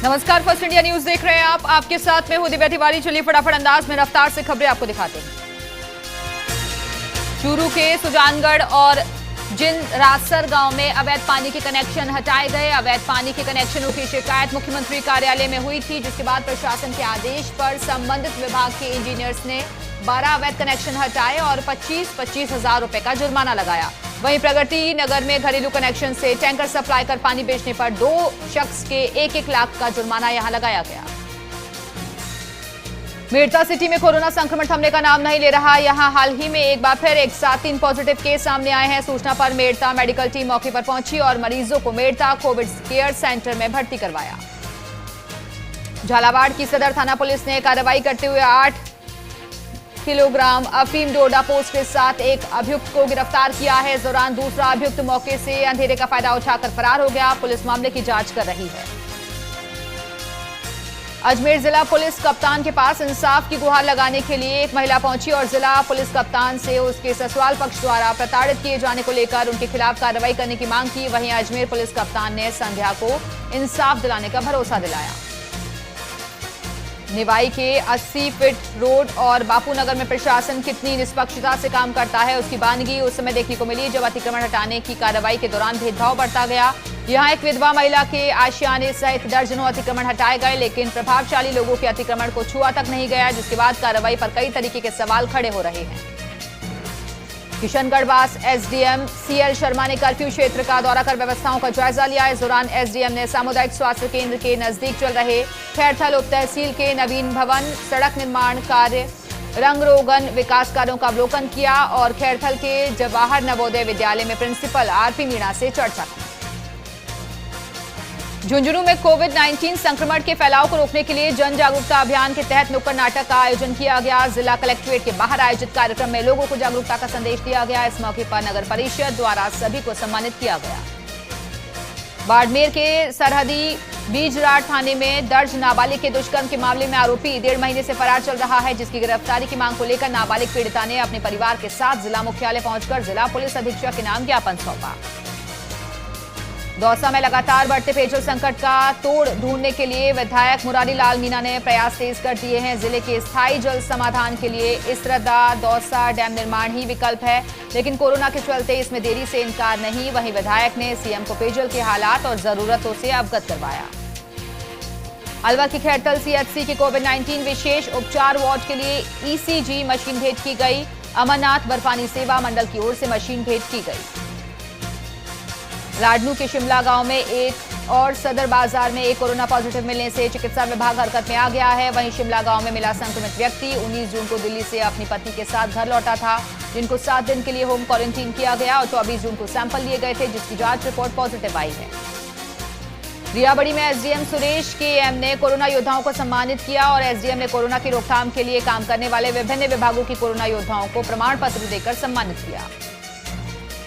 नमस्कार, first India news देख रहे हैं आप। आपके साथ में हूं दिव्या तिवारी। चलिए फटाफट अंदाज में रफ्तार से खबरें आपको दिखाते हैं। चूरू के सुजानगढ़ और जिन-रासर गांव में अवैध पानी के कनेक्शन हटाए गए। अवैध पानी के कनेक्शनों की शिकायत मुख्यमंत्री कार्यालय में हुई थी, जिसके बाद प्रशासन के आदेश पर संबंधित विभाग के इंजीनियर्स ने 12 अवैध कनेक्शन हटाए और 25-25 हजार रुपए का जुर्माना लगाया। वहीं प्रगति नगर में घरेलू कनेक्शन से टैंकर सप्लाई कर पानी बेचने पर 2 शख्स के 1-1 लाख का जुर्माना यहां लगाया गया। मेड़ता सिटी में कोरोना संक्रमण थमने का नाम नहीं ले रहा। यहां हाल ही में एक बार फिर एक साथ 3 पॉजिटिव केस सामने आए हैं। सूचना पर मेड़ता मेडिकल टीम मौके पर पहुंची और मरीजों को मेड़ता कोविड केयर सेंटर में भर्ती करवाया। झालावाड़ की सदर थाना पुलिस ने कार्रवाई करते हुए 8 किलोग्राम अफीम डोडा पोस्ट के साथ एक अभियुक्त को गिरफ्तार किया है। इस दौरान दूसरा अभियुक्त मौके से अंधेरे का फायदा उठाकर फरार हो गया। पुलिस मामले की जांच कर रही है। अजमेर जिला पुलिस कप्तान के पास इंसाफ की गुहार लगाने के लिए एक महिला पहुंची और जिला पुलिस कप्तान से उसके ससुराल पक्ष द्वारा प्रताड़ित किए जाने को लेकर उनके खिलाफ कार्रवाई करने की मांग की। वहीं अजमेर पुलिस कप्तान ने संध्या को इंसाफ दिलाने का भरोसा दिलाया। निवाई के 80 फीट रोड और बापूनगर में प्रशासन कितनी निष्पक्षता से काम करता है, उसकी बानगी उस समय देखने को मिली जब अतिक्रमण हटाने की कार्रवाई के दौरान भेदभाव बढ़ता गया। यहां एक विधवा महिला के आशियाने सहित दर्जनों अतिक्रमण हटाए गए, लेकिन प्रभावशाली लोगों के अतिक्रमण को छुआ तक नहीं गया, जिसके बाद कार्रवाई पर कई तरीके के सवाल खड़े हो रहे हैं। किशनगढ़वास एसडीएम सीएल शर्मा ने कर्फ्यू क्षेत्र का दौरा कर व्यवस्थाओं का जायजा लिया। इस दौरान एसडीएम ने सामुदायिक स्वास्थ्य केंद्र के नजदीक चल रहे खैरथल उप तहसील के नवीन भवन, सड़क निर्माण कार्य, रंग रोगन विकास कार्यों का अवलोकन किया और खैरथल के जवाहर नवोदय विद्यालय में प्रिंसिपल आरपी मीणा से चर्चा की। झुंझुनू में कोविड-19 संक्रमण के फैलाव को रोकने के लिए जन जागरूकता अभियान के तहत नुक्कड़ नाटक का आयोजन किया गया। जिला कलेक्ट्रेट के बाहर आयोजित कार्यक्रम में लोगों को जागरूकता का संदेश दिया गया। इस मौके पर नगर परिषद द्वारा सभी को सम्मानित किया गया। बाड़मेर के सरहदी बीजराट थाने में दर्ज नाबालिग के दुष्कर्म के मामले में आरोपी 1.5 महीने से फरार चल रहा है, जिसकी गिरफ्तारी की मांग को लेकर नाबालिग पीड़िता ने अपने परिवार के साथ जिला मुख्यालय पहुंचकर जिला पुलिस अधीक्षक के नाम ज्ञापन सौंपा। दौसा में लगातार बढ़ते पेयजल संकट का तोड़ ढूंढने के लिए विधायक मुरारी लाल मीणा ने प्रयास तेज कर दिए हैं। जिले के स्थायी जल समाधान के लिए इसरदा दौसा डैम निर्माण ही विकल्प है, लेकिन कोरोना के चलते इसमें देरी से इनकार नहीं। वहीं विधायक ने सीएम को पेयजल के हालात और जरूरतों से अवगत करवाया। अलवर की खैरथल सीएचसी के कोविड-19 विशेष उपचार वार्ड के लिए ईसीजी मशीन भेंट की गई। अमरनाथ बर्फानी सेवा मंडल की ओर से मशीन भेंट की गई। लाडनू के शिमला गांव में एक और सदर बाजार में एक कोरोना पॉजिटिव मिलने से चिकित्सा विभाग हरकत में आ गया है। वहीं शिमला गांव में मिला संक्रमित व्यक्ति 19 जून को दिल्ली से अपनी पत्नी के साथ घर लौटा था, जिनको 7 दिन के लिए होम क्वारंटीन किया गया और 24 जून को सैंपल लिए गए थे, जिसकी जांच रिपोर्ट पॉजिटिव आई है। रियाबड़ी में एसडीएम सुरेश के एम ने कोरोना योद्धाओं को सम्मानित किया और एसडीएम ने कोरोना की रोकथाम के लिए काम करने वाले विभिन्न विभागों की कोरोना योद्धाओं को प्रमाण पत्र देकर सम्मानित किया।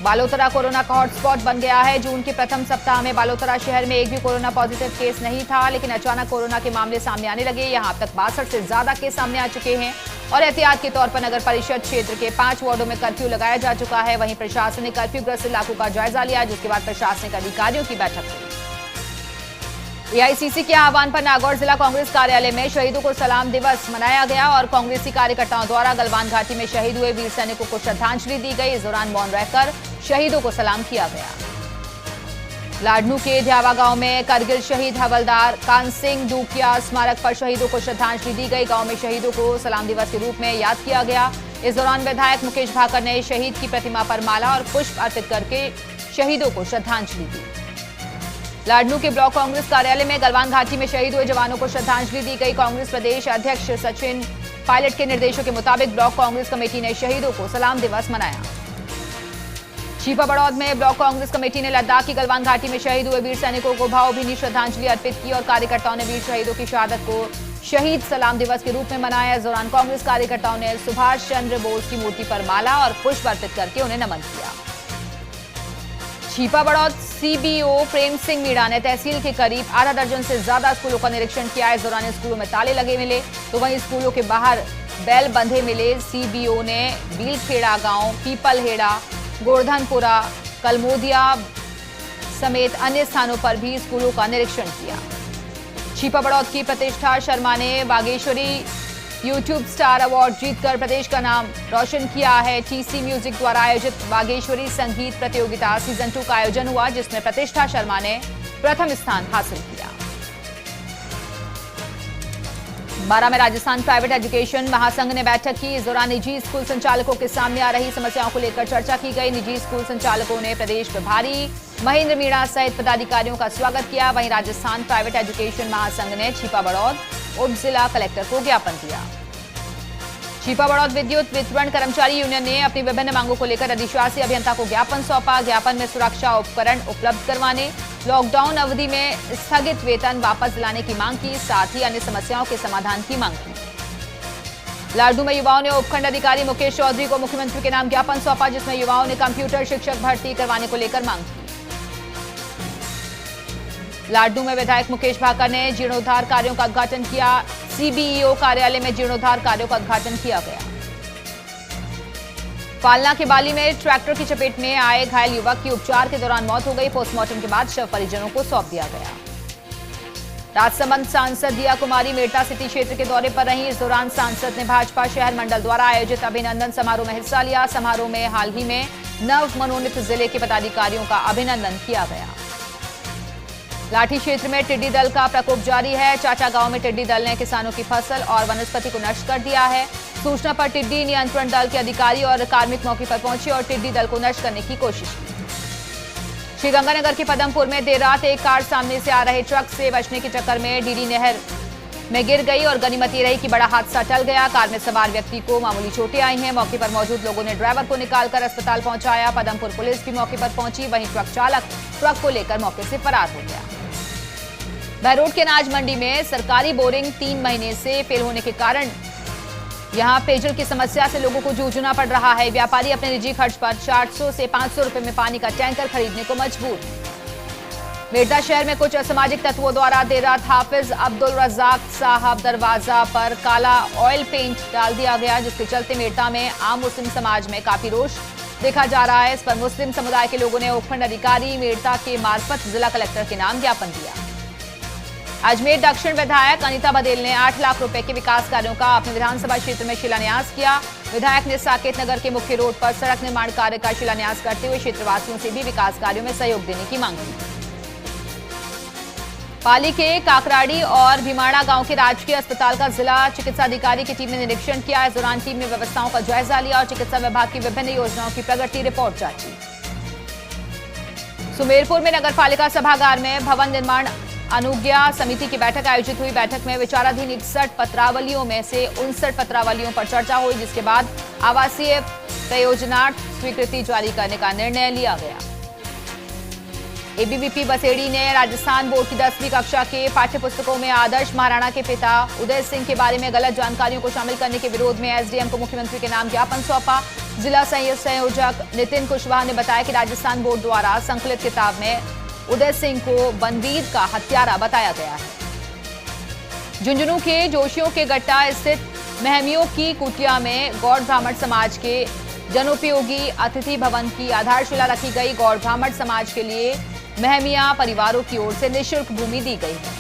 बालोतरा कोरोना का हॉटस्पॉट बन गया है। जून के प्रथम सप्ताह में बालोतरा शहर में एक भी कोरोना पॉजिटिव केस नहीं था, लेकिन अचानक कोरोना के मामले सामने आने लगे। यहां अब तक 62 से ज्यादा केस सामने आ चुके हैं और एहतियात के तौर पर नगर परिषद क्षेत्र के 5 वार्डों में कर्फ्यू लगाया जा चुका है। वहीं प्रशासन ने कर्फ्यूग्रस्त इलाकों का जायजा लिया, जिसके बाद प्रशासनिक अधिकारियों की बैठक हुई। एआईसीसी के आह्वान पर नागौर जिला कांग्रेस कार्यालय में शहीदों को सलाम दिवस मनाया गया और कांग्रेसी कार्यकर्ताओं द्वारा गलवान घाटी में शहीद हुए वीर सैनिकों को श्रद्धांजलि दी गई। इस दौरान मौन रहकर शहीदों को सलाम किया गया। लाडनू के ध्यावा गांव में करगिल शहीद हवलदार कान सिंह डूकिया स्मारक पर शहीदों को श्रद्धांजलि दी गई। गांव में शहीदों को सलाम दिवस के रूप में याद किया गया। इस दौरान विधायक मुकेश भाकर ने शहीद की प्रतिमा पर माला और पुष्प अर्पित करके शहीदों को श्रद्धांजलि दी। लाडनू के ब्लॉक कांग्रेस कार्यालय में गलवान घाटी में शहीद हुए जवानों को श्रद्धांजलि दी गई। कांग्रेस प्रदेश अध्यक्ष सचिन पायलट के निर्देशों के मुताबिक ब्लॉक कांग्रेस कमेटी ने शहीदों को सलाम दिवस मनाया। छिपा बड़ौद में ब्लॉक कांग्रेस कमेटी ने लद्दाख की गलवान घाटी में शहीद हुए वीर सैनिकों को भावभीनी श्रद्धांजलि अर्पित की और कार्यकर्ताओं ने वीर शहीदों की शहादत को शहीद सलाम दिवस के रूप में मनाया। इस दौरान कांग्रेस कार्यकर्ताओं ने सुभाष चंद्र बोस की मूर्ति पर माला और पुष्प अर्पित करके उन्हें नमन किया। छिपा बड़ौद सीबीओ प्रेम सिंह मीणा ने तहसील के करीब आधा दर्जन से ज्यादा स्कूलों का निरीक्षण किया। इस दौरान स्कूलों में ताले लगे मिले तो वहीं स्कूलों के बाहर बैल बंधे मिले। सीबीओ ने बीलखेड़ा गांव, पीपलहेड़ा, गोवर्धनपुरा, कलमोदिया समेत अन्य स्थानों पर भी स्कूलों का निरीक्षण किया। छिपा बड़ौद की प्रतिष्ठा शर्मा ने बागेश्वरी यूट्यूब स्टार अवार्ड जीतकर प्रदेश का नाम रोशन किया है। टीसी म्यूजिक द्वारा आयोजित बागेश्वरी संगीत प्रतियोगिता सीजन 2 का आयोजन हुआ, जिसमें प्रतिष्ठा शर्मा ने प्रथम स्थान हासिल किया। 12 में राजस्थान प्राइवेट एजुकेशन महासंघ ने बैठक की। इस दौरान निजी स्कूल संचालकों के सामने आ रही समस्याओं को लेकर चर्चा की गई। निजी स्कूल संचालकों ने प्रदेश प्रभारी महेंद्र मीणा सहित पदाधिकारियों का स्वागत किया। वहीं राजस्थान प्राइवेट एजुकेशन महासंघ ने छिपा बड़ौद उप जिला कलेक्टर को ज्ञापन दिया। छिपा बड़ौद विद्युत वितरण कर्मचारी यूनियन ने अपनी विभिन्न मांगों को लेकर अधिशासी अभियंता को ज्ञापन सौंपा। ज्ञापन में सुरक्षा उपकरण उपलब्ध करवाने, लॉकडाउन अवधि में स्थगित वेतन वापस दिलाने की मांग की, साथ ही अन्य समस्याओं के समाधान की मांग की। लाडू में युवाओं ने उपखंड अधिकारी मुकेश चौधरी को मुख्यमंत्री के नाम ज्ञापन सौंपा, जिसमें युवाओं ने कंप्यूटर शिक्षक भर्ती करवाने को लेकर मांग की। लाडू में विधायक मुकेश भाकर ने जीर्णोद्धार कार्यों का उद्घाटन किया। सीबीईओ कार्यालय में जीर्णोद्धार कार्यों का उद्घाटन किया गया। फालना के बाली में ट्रैक्टर की चपेट में आए घायल युवक की उपचार के दौरान मौत हो गई। पोस्टमार्टम के बाद शव परिजनों को सौंप दिया गया। राजसमंद सांसद दिया कुमारी मेड़ता सिटी क्षेत्र के दौरे पर रही। इस दौरान सांसद ने भाजपा शहर मंडल द्वारा आयोजित अभिनंदन समारोह में हिस्सा लिया। समारोह में हाल ही में नव मनोनीत जिले के पदाधिकारियों का अभिनंदन किया गया। लाठी क्षेत्र में टिड्डी दल का प्रकोप जारी है। चाचा गांव में टिड्डी दल ने किसानों की फसल और वनस्पति को नष्ट कर दिया है। सूचना पर टिड्डी नियंत्रण दल के अधिकारी और कार्मिक मौके पर पहुंचे और टिड्डी दल को नष्ट करने की कोशिश की। श्रीगंगानगर के पदमपुर में देर रात एक कार सामने से आ रहे ट्रक से बचने के चक्कर में डीडी नहर में गिर गई और गनीमती रही कि बड़ा हादसा टल गया। कार में सवार व्यक्ति को मामूली चोटें आई हैं। मौके पर मौजूद लोगों ने ड्राइवर को निकालकर अस्पताल पहुंचाया। पदमपुर पुलिस भी मौके पर पहुंची। वहीं ट्रक चालक ट्रक को लेकर मौके से फरार हो गया। बहरोड के अनाज मंडी में सरकारी बोरिंग 3 महीने से फेल होने के कारण यहां पेयजल की समस्या से लोगों को जूझना पड़ रहा है। व्यापारी अपने निजी खर्च पर 400 से 500 रुपए में पानी का टैंकर खरीदने को मजबूर। मेड़ता शहर में कुछ असामाजिक तत्वों द्वारा देर रात हाफिज अब्दुल रजाक साहब दरवाजा पर काला ऑयल पेंट डाल दिया गया, जिसके चलते मेड़ता में आम मुस्लिम समाज में काफी रोष देखा जा रहा है। इस पर मुस्लिम समुदाय के लोगों ने उपखंड अधिकारी मेड़ता के मार्फत जिला कलेक्टर के नाम ज्ञापन दिया। अजमेर दक्षिण विधायक अनीता बदेल ने 8 लाख रुपए के विकास कार्यों का अपने विधानसभा क्षेत्र में शिलान्यास किया। विधायक ने साकेत नगर के मुख्य रोड पर सड़क निर्माण कार्य का शिलान्यास करते हुए क्षेत्रवासियों से भी विकास कार्यों में सहयोग देने की मांग की। पाली के काकराड़ी और भीमाड़ा गांव के राजकीय अस्पताल का जिला चिकित्सा अधिकारी की टीम ने निरीक्षण किया। इस दौरान टीम ने व्यवस्थाओं का जायजा लिया और चिकित्सा विभाग की विभिन्न योजनाओं की प्रगति रिपोर्ट जांची। सुमेरपुर में नगर पालिका सभागार में भवन निर्माण अनुज्ञा समिति की बैठक आयोजित हुई। बैठक में विचाराधीन 61 पत्रावलियों में से 59 पत्रावलियों पर चर्चा हुई, जिसके बाद आवासीय प्रयोजनार्थ स्वीकृति जारी करने का निर्णय लिया गया। एबीवीपी बसेड़ी ने राजस्थान बोर्ड की 10वीं कक्षा के पाठ्यपुस्तकों में आदर्श महाराणा के पिता उदय सिंह के बारे में गलत जानकारियों को शामिल करने के विरोध में एसडीएम को मुख्यमंत्री के नाम ज्ञापन सौंपा। जिला संयोजक नितिन कुशवाहा ने बताया कि राजस्थान बोर्ड द्वारा संकलित किताब में उदय सिंह को बनवीर का हत्यारा बताया गया है। झुंझुनू के जोशियों के गट्टा स्थित महमियों की कुटिया में गौड़ ब्राह्मण समाज के जनोपयोगी अतिथि भवन की आधारशिला रखी गई। गौड़ ब्राह्मण समाज के लिए महमिया परिवारों की ओर से निःशुल्क भूमि दी गई है।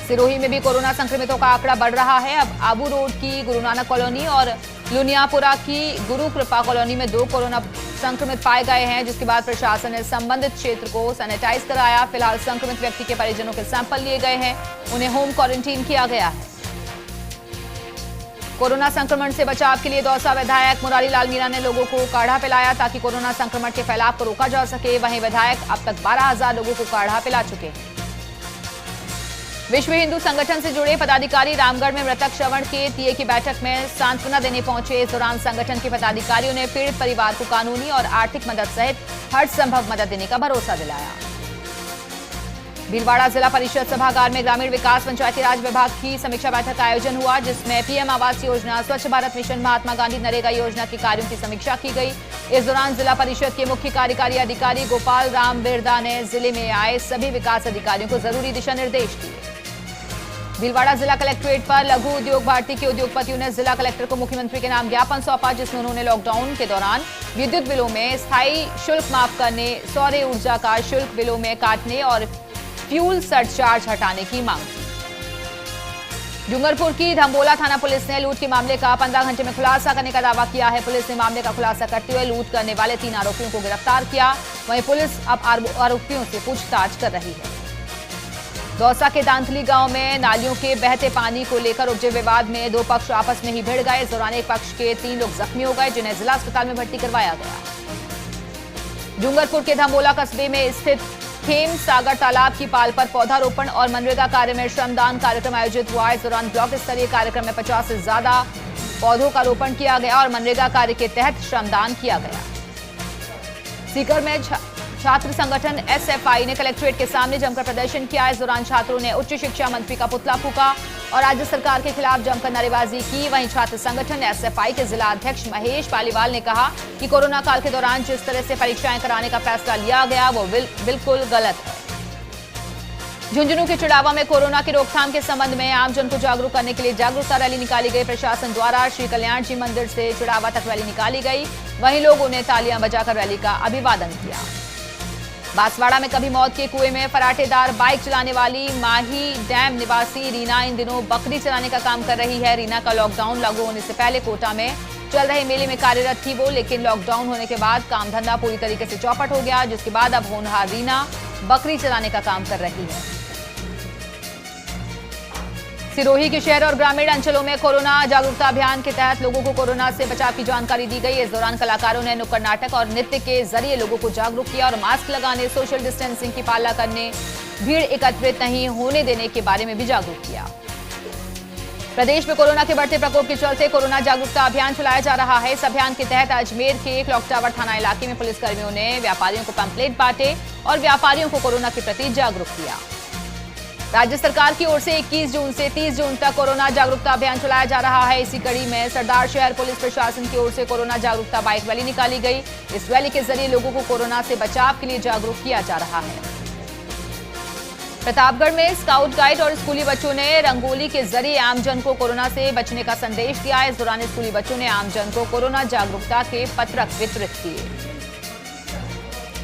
सिरोही में भी कोरोना संक्रमितों का आंकड़ा बढ़ रहा है। अब आबू रोड की गुरु नानक कॉलोनी और लुनियापुरा की गुरु कृपा कॉलोनी में 2 कोरोना संक्रमित पाए गए हैं, जिसके बाद प्रशासन ने संबंधित क्षेत्र को सैनिटाइज कराया। फिलहाल संक्रमित व्यक्ति के परिजनों के सैंपल लिए गए हैं, उन्हें होम क्वारंटीन किया गया है। कोरोना संक्रमण से बचाव के लिए दौसा विधायक मुरारी लाल मीणा ने लोगों को काढ़ा पिलाया ताकि कोरोना संक्रमण के फैलाव को रोका जा सके। वहीं विधायक अब तक 12,000 लोगों को काढ़ा पिला चुके हैं। विश्व हिंदू संगठन से जुड़े पदाधिकारी रामगढ़ में मृतक श्रवण के तीये की बैठक में सांत्वना देने पहुंचे। इस दौरान संगठन के पदाधिकारियों ने पीड़ित परिवार को कानूनी और आर्थिक मदद सहित हर संभव मदद देने का भरोसा दिलाया। भीलवाड़ा जिला परिषद सभागार में ग्रामीण विकास पंचायती राज विभाग की समीक्षा बैठक का आयोजन हुआ, जिसमें पीएम आवास योजना, स्वच्छ भारत मिशन, महात्मा गांधी नरेगा योजना के कार्यों की समीक्षा की गई। इस दौरान जिला परिषद के मुख्य कार्यकारी अधिकारी गोपाल राम बिरदा ने जिले में आए सभी विकास अधिकारियों को जरूरी दिशा निर्देश दिए। भीलवाड़ा जिला कलेक्ट्रेट पर लघु उद्योग भारती के उद्योगपतियों ने जिला कलेक्टर को मुख्यमंत्री के नाम ज्ञापन सौंपा, जिसमें उन्होंने लॉकडाउन के दौरान विद्युत बिलों में स्थायी शुल्क माफ करने, सौर ऊर्जा का शुल्क बिलों में काटने और फ्यूल सरचार्ज हटाने की मांग की। डूंगरपुर की धम्बोला थाना पुलिस ने लूट के मामले का 15 घंटे में खुलासा करने का दावा किया है। पुलिस ने मामले का खुलासा करते हुए लूट करने वाले 3 आरोपियों को गिरफ्तार किया। वहीं पुलिस अब आरोपियों से पूछताछ कर रही है। दौसा के दांतली गांव में नालियों के बहते पानी को लेकर उपजे विवाद में 2 पक्ष आपस में ही भिड़ गए। इस दौरान एक पक्ष के 3 लोग जख्मी हो गए, जिन्हें जिला अस्पताल में भर्ती करवाया गया। डूंगरपुर के धम्बोला कस्बे में स्थित खेम सागर तालाब की पाल पर पौधारोपण और मनरेगा कार्य में श्रमदान कार्यक्रम आयोजित हुआ। इस दौरान ब्लॉक स्तरीय कार्यक्रम में 50 से ज्यादा पौधों का रोपण किया गया और मनरेगा कार्य के तहत श्रमदान किया गया। सीकर में छात्र संगठन एसएफआई ने कलेक्ट्रेट के सामने जमकर प्रदर्शन किया। इस दौरान छात्रों ने उच्च शिक्षा मंत्री का पुतला फूंका और राज्य सरकार के खिलाफ जमकर नारेबाजी की। वहीं छात्र संगठन एसएफआई के जिला अध्यक्ष महेश पालीवाल ने कहा कि कोरोना काल के दौरान जिस तरह से परीक्षाएं कराने का फैसला लिया गया वो बिल्कुल गलत है। झुंझुनू के चिड़ावा में कोरोना की रोकथाम के संबंध में आमजन को जागरूक करने के लिए जागरूकता रैली निकाली गई। प्रशासन द्वारा श्री कल्याण जी मंदिर से चिड़ावा तक रैली निकाली गई। वहीं लोगों ने तालियां बजाकर रैली का अभिवादन किया। बांसवाड़ा में कभी मौत के कुएं में फराटेदार बाइक चलाने वाली माही डैम निवासी रीना इन दिनों बकरी चलाने का काम कर रही है। रीना का लॉकडाउन लागू होने से पहले कोटा में चल रहे मेले में कार्यरत थी वो, लेकिन लॉकडाउन होने के बाद काम धंधा पूरी तरीके से चौपट हो गया, जिसके बाद अब होनहार रीना बकरी चलाने का काम कर रही है। सिरोही के शहर और ग्रामीण अंचलों में कोरोना जागरूकता अभियान के तहत लोगों को कोरोना से बचाव की जानकारी दी गई। इस दौरान कलाकारों ने नुक्कड़ नाटक और नृत्य के जरिए लोगों को जागरूक किया और मास्क लगाने, सोशल डिस्टेंसिंग की पालना करने, भीड़ एकत्रित नहीं होने देने के बारे में भी जागरूक किया। प्रदेश में कोरोना के बढ़ते प्रकोप के चलते कोरोना जागरूकता अभियान चलाया जा रहा है। इस अभियान के तहत अजमेर के क्लॉक टावर थाना इलाके में पुलिसकर्मियों ने व्यापारियों को पैम्पलेट बांटे और व्यापारियों को कोरोना के प्रति जागरूक किया। राज्य सरकार की ओर से 21 जून से 30 जून तक कोरोना जागरूकता अभियान चलाया जा रहा है। इसी कड़ी में सरदार शहर पुलिस प्रशासन की ओर से कोरोना जागरूकता बाइक रैली निकाली गई। इस रैली के जरिए लोगों को कोरोना से बचाव के लिए जागरूक किया जा रहा है। प्रतापगढ़ में स्काउट गाइड और स्कूली बच्चों ने रंगोली के जरिए आमजन को कोरोना से बचने का संदेश दिया। इस दौरान स्कूली बच्चों ने आमजन को कोरोना जागरूकता के पत्रक वितरित किए।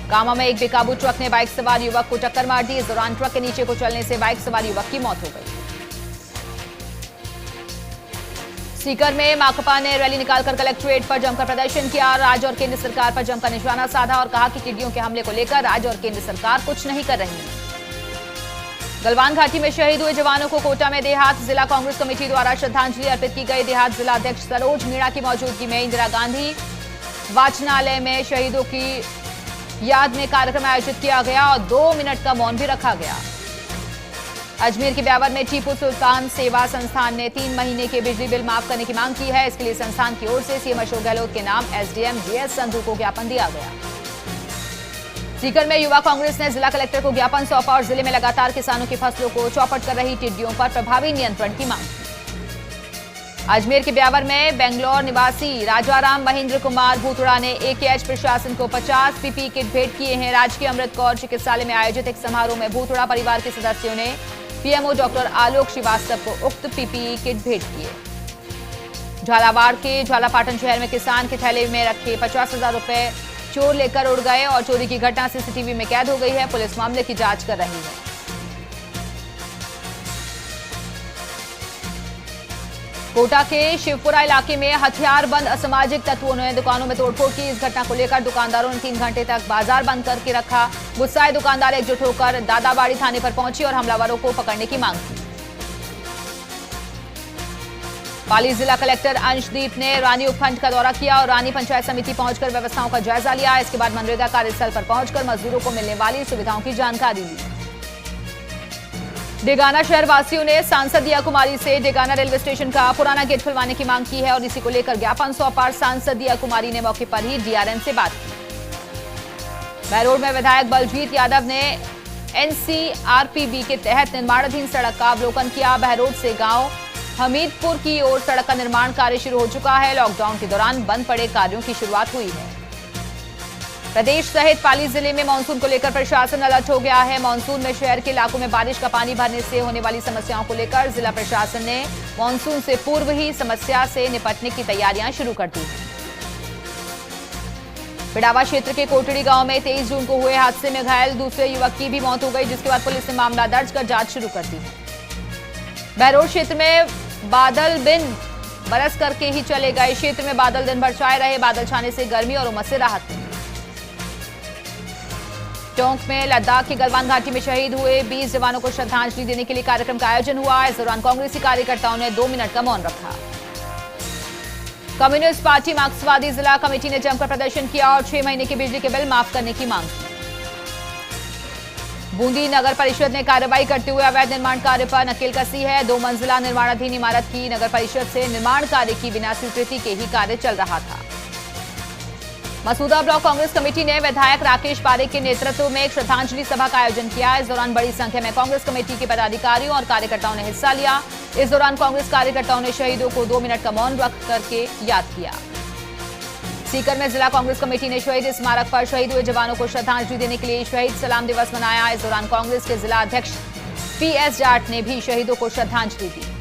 कामा में एक बेकाबू ट्रक ने बाइक सवार युवक को टक्कर मार दी। इस दौरान ट्रक के नीचे को चलने से बाइक सवार युवक की मौत हो गई। सीकर में माकपा ने रैली निकालकर कलेक्ट्रेट पर जमकर प्रदर्शन किया। राज्य और केंद्र सरकार पर जमकर निशाना साधा और कहा कि टिड्डियों के हमले को लेकर राज्य और केंद्र सरकार कुछ नहीं कर रही है। गलवान घाटी में शहीद हुए जवानों को कोटा में देहात जिला कांग्रेस कमेटी द्वारा श्रद्धांजलि अर्पित की गई। देहात जिला अध्यक्ष सरोज मीणा की मौजूदगी में इंदिरा गांधी वाचनालय में शहीदों की याद में कार्यक्रम आयोजित किया गया और 2 मिनट का मौन भी रखा गया। अजमेर के ब्यावर में टीपू सुल्तान सेवा संस्थान ने 3 महीने के बिजली बिल माफ करने की मांग की है। इसके लिए संस्थान की ओर से सीएम अशोक गहलोत के नाम एसडीएम जीएस संधू को ज्ञापन दिया गया। सीकर में युवा कांग्रेस ने जिला कलेक्टर को ज्ञापन सौंपा और जिले में लगातार किसानों की फसलों को चौपट कर रही टिड्डियों पर प्रभावी नियंत्रण की मांग की। अजमेर के ब्यावर में बेंगलोर निवासी राजाराम महेंद्र कुमार भूतड़ा ने एकेएच प्रशासन को 50 पीपी किट भेंट किए हैं। राजकीय अमृत कौर चिकित्सालय में आयोजित एक समारोह में भूतड़ा परिवार के सदस्यों ने पीएमओ डॉक्टर आलोक श्रीवास्तव को उक्त पीपीई किट भेंट किए। झालावाड़ के झालापाटन शहर में किसान के थैले में रखे 50,000 रुपए चोर लेकर उड़ गए और चोरी की घटना सीसीटीवी में कैद हो गई है। पुलिस मामले की जांच कर रही है। कोटा के शिवपुरा इलाके में हथियारबंद असामाजिक तत्वों ने दुकानों में तोड़फोड़ की। इस घटना को लेकर दुकानदारों ने 3 घंटे तक बाजार बंद करके रखा। गुस्साए दुकानदार एकजुट होकर दादाबाड़ी थाने पर पहुंची और हमलावरों को पकड़ने की मांग की। पाली जिला कलेक्टर अंशदीप ने रानी उपखंड का दौरा किया और रानी पंचायत समिति पहुंचकर व्यवस्थाओं का जायजा लिया। इसके बाद मनरेगा कार्यस्थल पर पहुंचकर मजदूरों को मिलने वाली सुविधाओं की जानकारी ली। डेगाना शहर वासियों ने सांसद दिया कुमारी से डेगाना रेलवे स्टेशन का पुराना गेट खुलवाने की मांग की है और इसी को लेकर ज्ञापन सौंपा। सांसद दिया कुमारी ने मौके पर ही डीआरएम से बात की। बहरोड में विधायक बलजीत यादव ने एनसीआरपीबी के तहत निर्माणाधीन सड़क का अवलोकन किया। बहरोड से गांव हमीदपुर की ओर सड़क का निर्माण कार्य शुरू हो चुका है। लॉकडाउन के दौरान बंद पड़े कार्यों की शुरुआत हुई है। प्रदेश सहित पाली जिले में मानसून को लेकर प्रशासन अलर्ट हो गया है। मानसून में शहर के इलाकों में बारिश का पानी भरने से होने वाली समस्याओं को लेकर जिला प्रशासन ने मानसून से पूर्व ही समस्या से निपटने की तैयारियां शुरू कर दी हैं। पिडावा क्षेत्र के कोटड़ी गांव में 23 जून को हुए हादसे में घायल दूसरे युवक की भी मौत हो गई, जिसके बाद पुलिस ने मामला दर्ज कर जांच शुरू कर दी। बहरोड क्षेत्र में बादल बिन बरस करके ही चले गए। क्षेत्र में बादल दिन भर छाए रहे। बादल छाने से गर्मी और उमस से राहत मिली। टोंक में लद्दाख की गलवान घाटी में शहीद हुए 20 जवानों को श्रद्धांजलि देने के लिए कार्यक्रम का आयोजन हुआ। इस दौरान कांग्रेसी कार्यकर्ताओं ने 2 मिनट का मौन रखा। कम्युनिस्ट पार्टी मार्क्सवादी जिला कमेटी ने जमकर प्रदर्शन किया और 6 महीने के बिजली के बिल माफ करने की मांग की। बूंदी नगर परिषद ने कार्रवाई करते हुए अवैध निर्माण कार्य पर नकेल कसी है। 2 मंजिला निर्माणाधीन इमारत की नगर परिषद से निर्माण कार्य की बिना स्वीकृति के ही कार्य चल रहा था। मसूदा ब्लॉक कांग्रेस कमेटी ने विधायक राकेश पारेख के नेतृत्व में एक श्रद्धांजलि सभा का आयोजन किया। इस दौरान बड़ी संख्या में कांग्रेस कमेटी के पदाधिकारियों और कार्यकर्ताओं ने हिस्सा लिया। इस दौरान कांग्रेस कार्यकर्ताओं ने शहीदों को 2 मिनट का मौन रख करके याद किया। सीकर में जिला कांग्रेस कमेटी ने शहीद स्मारक पर शहीद हुए जवानों को श्रद्धांजलि देने के लिए शहीद सलाम दिवस मनाया। इस दौरान कांग्रेस के जिला अध्यक्ष PS जाट ने भी शहीदों को श्रद्धांजलि दी।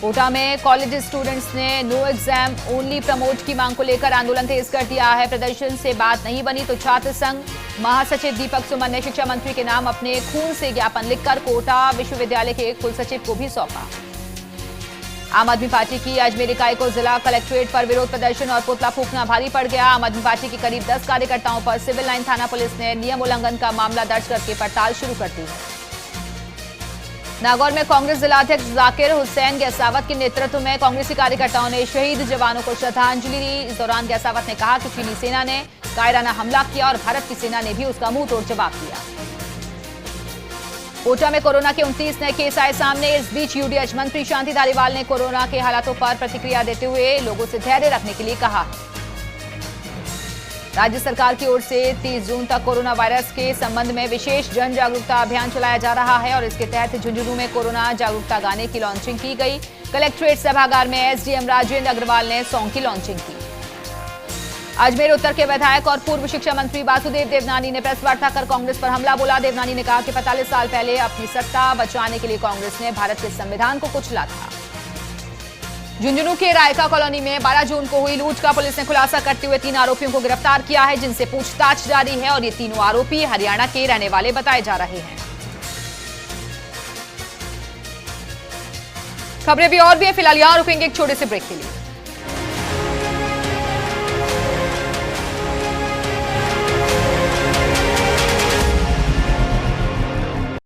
कोटा में कॉलेज स्टूडेंट्स ने नो एग्जाम ओनली प्रमोट की मांग को लेकर आंदोलन तेज कर दिया है। प्रदर्शन से बात नहीं बनी तो छात्र संघ महासचिव दीपक सुमन ने शिक्षा मंत्री के नाम अपने खून से ज्ञापन लिखकर कोटा विश्वविद्यालय के कुल सचिव को भी सौंपा। आम आदमी पार्टी की अजमेर इकाई को जिला कलेक्ट्रेट पर विरोध प्रदर्शन और पुतला फूंकना भारी पड़ गया। आम आदमी पार्टी के करीब 10 कार्यकर्ताओं पर सिविल लाइन थाना पुलिस ने नियम उल्लंघन का मामला दर्ज करके पड़ताल शुरू कर दी है। नागौर में कांग्रेस जिलाध्यक्ष जाकिर हुसैन गैसावत के नेतृत्व में कांग्रेसी कार्यकर्ताओं ने शहीद जवानों को श्रद्धांजलि दी। इस दौरान गैसावत ने कहा कि चीनी सेना ने कायराना हमला किया और भारत की सेना ने भी उसका मुंह तोड़ जवाब दिया। कोटा में कोरोना के 29 नए केस आए सामने। इस बीच यूडीएच मंत्री शांति धारीवाल ने कोरोना के हालातों पर प्रतिक्रिया देते हुए लोगों से धैर्य रखने के लिए कहा। राज्य सरकार की ओर से 30 जून तक कोरोना वायरस के संबंध में विशेष जन जागरूकता अभियान चलाया जा रहा है और इसके तहत झुंझुनू में कोरोना जागरूकता गाने की लॉन्चिंग की गई। कलेक्ट्रेट सभागार में एसडीएम राजेंद्र अग्रवाल ने सॉन्ग की लॉन्चिंग की। अजमेर उत्तर के विधायक और पूर्व शिक्षा मंत्री वासुदेव देवनानी ने प्रेस वार्ता कर कांग्रेस पर हमला बोला। देवनानी ने कहा कि 45 साल पहले अपनी सत्ता बचाने के लिए कांग्रेस ने भारत के संविधान को कुचला था। झुंझुनू के रायका कॉलोनी में 12 जून को हुई लूट का पुलिस ने खुलासा करते हुए 3 आरोपियों को गिरफ्तार किया है, जिनसे पूछताछ जारी है और ये तीनों आरोपी हरियाणा के रहने वाले बताए जा रहे हैं। खबरें भी और भी है, फिलहाल यहां रुकेंगे एक छोटे से ब्रेक के लिए।